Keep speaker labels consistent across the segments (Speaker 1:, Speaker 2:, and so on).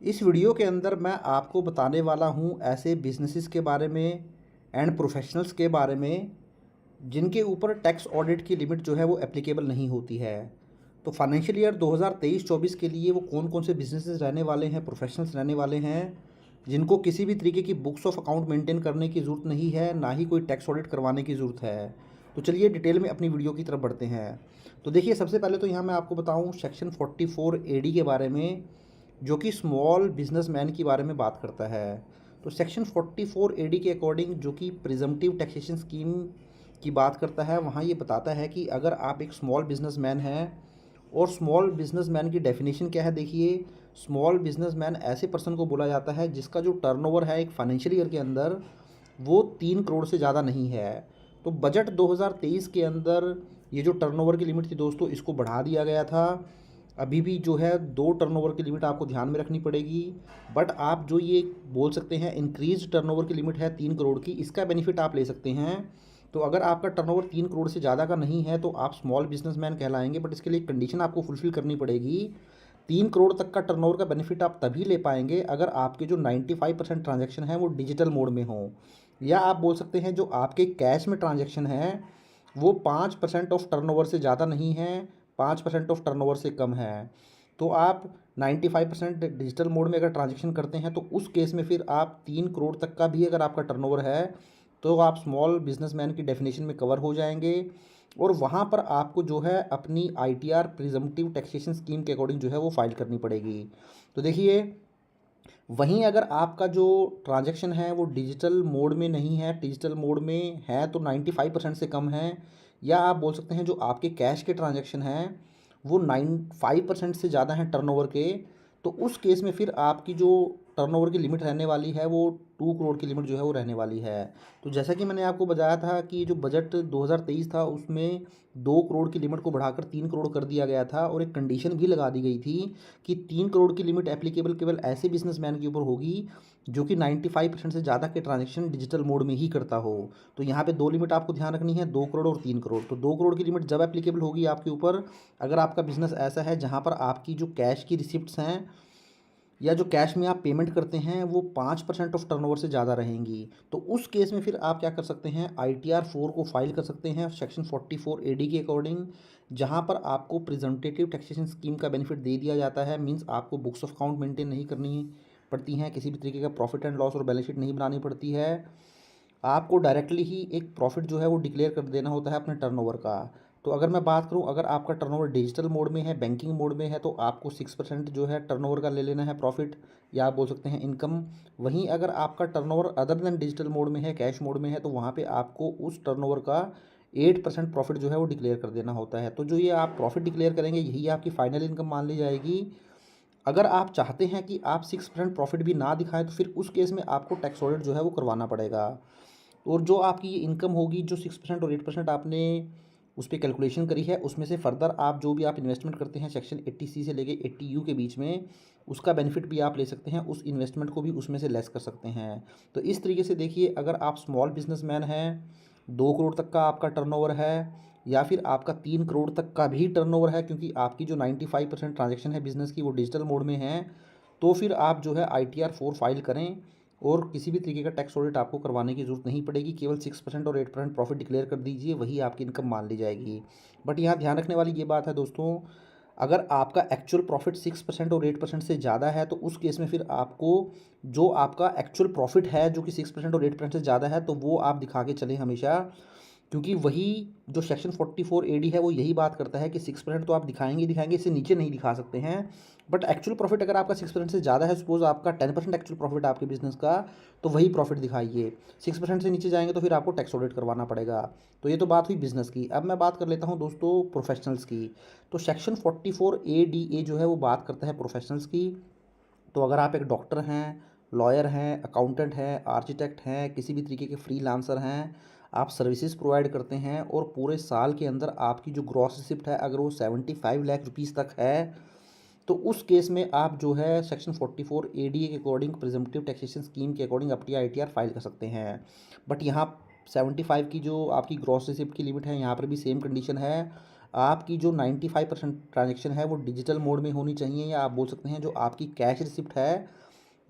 Speaker 1: इस वीडियो के अंदर मैं आपको बताने वाला हूँ ऐसे बिजनेसेस के बारे में एंड प्रोफेशनल्स के बारे में जिनके ऊपर टैक्स ऑडिट की लिमिट जो है वो एप्लीकेबल नहीं होती है। तो फाइनेंशियल ईयर 2023-24 के लिए वो कौन कौन से बिजनेसेस रहने वाले हैं, प्रोफेशनल्स रहने वाले हैं जिनको किसी भी तरीके की बुक्स ऑफ अकाउंट मेंटेन करने की ज़रूरत नहीं है, ना ही कोई टैक्स ऑडिट करवाने की ज़रूरत है। तो चलिए डिटेल में अपनी वीडियो की तरफ बढ़ते हैं। तो देखिए, सबसे पहले तो यहाँ मैं आपको बताऊँ सेक्शन 44 एडी के बारे में, जो कि स्मॉल बिजनेसमैन के बारे में बात करता है। तो सेक्शन 44 एडी के अकॉर्डिंग, जो कि प्रिजम्पटिव टैक्सेशन स्कीम की बात करता है, वहाँ ये बताता है कि अगर आप एक स्मॉल बिजनेसमैन हैं, और स्मॉल बिजनेसमैन की डेफिनेशन क्या है, देखिए, स्मॉल बिजनेसमैन ऐसे पर्सन को बोला जाता है जिसका जो टर्नओवर है एक फाइनेंशियल ईयर के अंदर वो 3 करोड़ से ज़्यादा नहीं है। तो बजट 2023 के अंदर ये जो टर्नओवर की लिमिट थी दोस्तों, इसको बढ़ा दिया गया था। अभी भी जो है 2 टर्नओवर की लिमिट आपको ध्यान में रखनी पड़ेगी। बट आप जो ये बोल सकते हैं इंक्रीज टर्नओवर की लिमिट है 3 करोड़ की, इसका बेनिफिट आप ले सकते हैं। तो अगर आपका टर्नओवर 3 करोड़ से ज़्यादा का नहीं है तो आप स्मॉल बिजनेसमैन कहलाएंगे, बट इसके लिए कंडीशन आपको फुलफिल करनी पड़ेगी। 3 करोड़ तक का टर्नओवर का बेनिफिट आप तभी ले पाएंगे अगर आपके जो 95% ट्रांजैक्शन है वो डिजिटल मोड में हो, या आप बोल सकते हैं जो आपके कैश में ट्रांजैक्शन है वो 5% ऑफ टर्नओवर से ज़्यादा नहीं है, 5% ऑफ टर्नओवर से कम है। तो आप 95% डिजिटल मोड में अगर ट्रांजैक्शन करते हैं तो उस केस में फिर आप 3 करोड़ तक का भी अगर आपका टर्नओवर है तो आप स्मॉल बिजनेसमैन की डेफिनेशन में कवर हो जाएंगे। और वहाँ पर आपको जो है अपनी आईटीआर प्रिजम्पटिव टैक्सेशन स्कीम के अकॉर्डिंग जो है वो फाइल करनी पड़ेगी। तो देखिए, वहीं अगर आपका जो ट्रांजैक्शन है वो डिजिटल मोड में नहीं है, डिजिटल मोड में है तो 95% से कम है, या आप बोल सकते हैं जो आपके कैश के ट्रांजैक्शन हैं वो 5% से ज़्यादा हैं टर्नओवर के, तो उस केस में फिर आपकी जो टर्नओवर की लिमिट रहने वाली है वो 2 करोड़ की लिमिट जो है वो रहने वाली है। तो जैसा कि मैंने आपको बताया था कि जो बजट 2023 था उसमें 2 करोड़ की लिमिट को बढ़ाकर 3 करोड़ कर दिया गया था, और एक कंडीशन भी लगा दी गई थी कि 3 करोड़ की लिमिट एप्लीकेबल केवल ऐसे बिजनेसमैन के ऊपर होगी जो कि 95% से ज़्यादा के ट्रांजैक्शन डिजिटल मोड में ही करता हो। तो यहाँ पे दो लिमिट आपको ध्यान रखनी है, 2 करोड़ और 3 करोड़। तो 2 करोड़ की लिमिट जब एप्लीकेबल होगी आपके ऊपर अगर आपका बिजनेस ऐसा है जहाँ पर आपकी जो कैश की रिसिप्ट्स हैं या जो कैश में आप पेमेंट करते हैं वो 5% ऑफ टर्नओवर से ज़्यादा रहेंगी। तो उस केस में फिर आप क्या कर सकते हैं, ITR 4 को फाइल कर सकते हैं सेक्शन 44 एडी के अकॉर्डिंग, जहाँ पर आपको प्रेजेंटेटिव टैक्सेशन स्कीम का बेनिफिट दे दिया जाता है। मींस आपको बुक्स ऑफ अकाउंट मेंटेन नहीं करनी पड़ती हैं, किसी भी तरीके का प्रॉफिट एंड लॉस और बैलेंस शीट नहीं बनानी पड़ती है। आपको डायरेक्टली ही एक प्रॉफिट जो है वो डिक्लेयर कर देना होता है अपने टर्नओवर का। तो अगर मैं बात करूं, अगर आपका टर्नओवर डिजिटल मोड में है, बैंकिंग मोड में है, तो आपको 6% जो है टर्नओवर का ले लेना है प्रॉफिट, या आप बोल सकते हैं इनकम। वहीं अगर आपका turnover other than digital mode में है, कैश मोड में है, तो वहाँ पे आपको उस टर्नओवर का 8% प्रॉफिट जो है वो डिक्लेयर कर देना होता है। तो जो ये आप प्रॉफिट डिक्लेयर करेंगे यही आपकी फाइनल इनकम मान ली जाएगी। अगर आप चाहते हैं कि आप 6% प्रॉफिट भी ना दिखाएं तो फिर उस केस में आपको टैक्स ऑडिट जो है वो करवाना पड़ेगा। और जो आपकी ये इनकम होगी, जो 6% और 8% आपने उस पर कैलकुलेशन करी है, उसमें से फर्दर आप जो भी आप इन्वेस्टमेंट करते हैं सेक्शन 80C से लेके 80U के बीच में, उसका बेनिफिट भी आप ले सकते हैं, उस इन्वेस्टमेंट को भी उसमें से लेस कर सकते हैं। तो इस तरीके से देखिए, अगर आप स्मॉल बिजनेसमैन हैं, 2 करोड़ तक का आपका टर्नओवर है, या फिर आपका 3 करोड़ तक का भी टर्नओवर है, क्योंकि आपकी जो 95% ट्रांजेक्शन है बिजनेस की वो डिजिटल मोड में है, तो फिर आप जो है ITR 4 फाइल करें, और किसी भी तरीके का टैक्स ऑडिट आपको करवाने की ज़रूरत नहीं पड़ेगी। केवल 6% और 8% प्रॉफिट डिक्लेयर कर दीजिए, वही आपकी इनकम मान ली जाएगी। बट यहाँ ध्यान रखने वाली ये बात है दोस्तों, अगर आपका एक्चुअल प्रॉफिट 6% और 8% से ज़्यादा है तो उस केस में फिर आपको जो आपका एक्चुअल प्रॉफिट है जो कि 6% और 8% से ज़्यादा है तो वो आप दिखा के चलें हमेशा, क्योंकि वही जो सेक्शन 44 एडी है वो यही बात करता है कि 6% तो आप दिखाएंगे ही दिखाएंगे, इससे नीचे नहीं दिखा सकते हैं। बट एक्चुअल प्रॉफिट अगर आपका 6% से ज़्यादा है, सपोज आपका 10% एक्चुअल प्रॉफिट आपके बिजनेस का, तो वही प्रॉफिट दिखाइए। 6% से नीचे जाएंगे तो फिर आपको टैक्स ऑडिट करवाना पड़ेगा। तो ये तो बात हुई बिजनेस की। अब मैं बात कर लेता हूँ दोस्तों प्रोफेशनल्स की। तो सेक्शन 44 ADA जो है वो बात करता है प्रोफेशनल्स की। तो अगर आप एक डॉक्टर हैं, लॉयर हैं, अकाउंटेंट हैं, आर्किटेक्ट हैं, किसी भी तरीके के फ्रीलांसर हैं, आप सर्विसेज प्रोवाइड करते हैं और पूरे साल के अंदर आपकी जो ग्रॉस रिसिप्ट है अगर वो 75 लाख रुपीज़ तक है, तो उस केस में आप जो है सेक्शन 44 ADA के अकॉर्डिंग प्रिजम्पटिव टैक्सेशन स्कीम के अकॉर्डिंग अपनी ITR फाइल कर सकते हैं। बट यहाँ 75 की जो आपकी ग्रॉस रिसिप्ट की लिमिट है, यहाँ पर भी सेम कंडीशन है। आपकी जो 95% ट्रांजैक्शन है वो डिजिटल मोड में होनी चाहिए, या आप बोल सकते हैं जो आपकी कैश रिसिप्ट है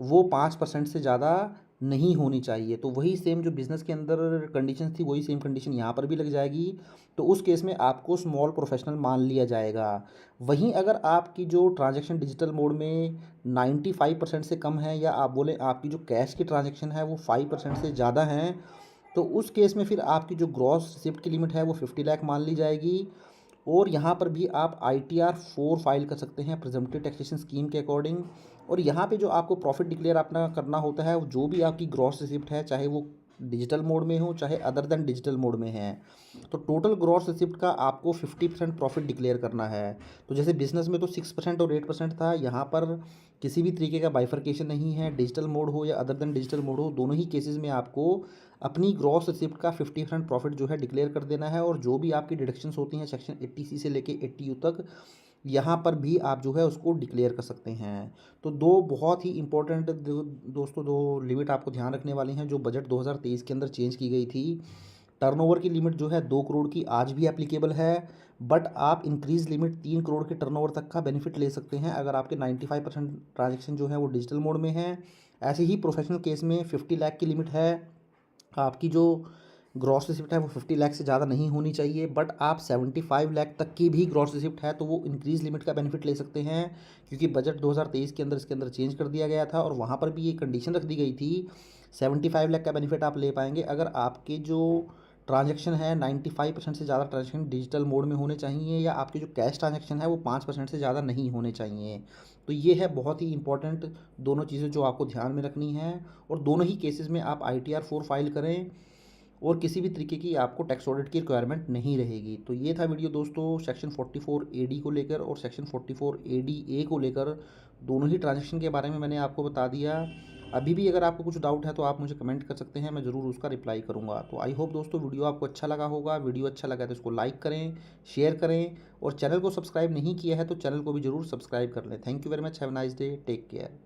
Speaker 1: वो 5% से ज़्यादा नहीं होनी चाहिए। तो वही सेम जो बिज़नेस के अंदर कंडीशन थी वही सेम कंडीशन यहाँ पर भी लग जाएगी। तो उस केस में आपको स्मॉल प्रोफेशनल मान लिया जाएगा। वहीं अगर आपकी जो ट्रांजैक्शन डिजिटल मोड में 95% से कम है, या आप बोलें आपकी जो कैश की ट्रांजैक्शन है वो 5% से ज़्यादा हैं, तो उस केस में फिर आपकी जो ग्रॉस रिसिप्ट की लिमिट है वो 50 लाख मान ली जाएगी। और यहाँ पर भी आप ITR 4 फाइल कर सकते हैं प्रिजम्पटिव टैक्सेशन स्कीम के अकॉर्डिंग। और यहाँ पे जो आपको प्रॉफिट डिक्लेयर अपना करना होता है, जो भी आपकी ग्रॉस रिसिप्ट है, चाहे वो डिजिटल मोड में हो चाहे अदर देन डिजिटल मोड में है, तो टोटल ग्रॉस रिसिप्ट का आपको 50% प्रॉफिट डिक्लेयर करना है। तो जैसे बिजनेस में तो 6% और 8% था, यहाँ पर किसी भी तरीके का बाइफर्केशन नहीं है। डिजिटल मोड हो या अदर देन डिजिटल मोड हो, दोनों ही केसेस में आपको अपनी ग्रॉस रिसिप्ट का 50% प्रॉफिट जो है डिक्लेयर कर देना है। और जो भी आपकी डिडक्शंस होती हैं सेक्शन 80C से लेके 80U तक, यहाँ पर भी आप जो है उसको डिक्लेयर कर सकते हैं। तो दो बहुत ही इंपॉर्टेंट दोस्तों दो लिमिट आपको ध्यान रखने वाली हैं जो बजट 2023 के अंदर चेंज की गई थी। टर्नओवर की लिमिट जो है 2 करोड़ की आज भी एप्लीकेबल है, बट आप इंक्रीज लिमिट 3 करोड़ के टर्नओवर तक का बेनिफिट ले सकते हैं अगर आपके 95% ट्रांजेक्शन जो है वो डिजिटल मोड में है। ऐसे ही प्रोफेशनल केस में 50 लाख की लिमिट है। आपकी जो ग्रॉस रिसिप्ट है वो 50 लाख से ज़्यादा नहीं होनी चाहिए, बट आप 75 लाख तक की भी ग्रॉस रिसिप्ट है तो वो इंक्रीज लिमिट का बेनिफिट ले सकते हैं, क्योंकि बजट 2023 के अंदर इसके अंदर चेंज कर दिया गया था और वहाँ पर भी ये कंडीशन रख दी गई थी 75 लाख का बेनिफिट आप ले पाएंगे अगर आपके जो ट्रांजैक्शन है 95% से ज़्यादा ट्रांजैक्शन डिजिटल मोड में होने चाहिए, या आपके जो कैश ट्रांजैक्शन है वो 5% से ज़्यादा नहीं होने चाहिए। तो ये है बहुत ही इंपॉर्टेंट दोनों चीज़ें जो आपको ध्यान में रखनी है। और दोनों ही केसेस में आप ITR 4 फाइल करें और किसी भी तरीके की आपको टैक्स ऑडिट की रिक्वायरमेंट नहीं रहेगी। तो ये था वीडियो दोस्तों सेक्शन 44AD को लेकर और सेक्शन 44ADA को लेकर, दोनों ही ट्रांजैक्शन के बारे में मैंने आपको बता दिया। अभी भी अगर आपको कुछ डाउट है तो आप मुझे कमेंट कर सकते हैं, मैं ज़रूर उसका रिप्लाई करूँगा। तो आई होप दोस्तों वीडियो आपको अच्छा लगा होगा। वीडियो अच्छा लगा तो इसको लाइक करें, शेयर करें, और चैनल को सब्सक्राइब नहीं किया है तो चैनल को भी ज़रूर सब्सक्राइब कर लें। Thank you very much, have a nice day, take care.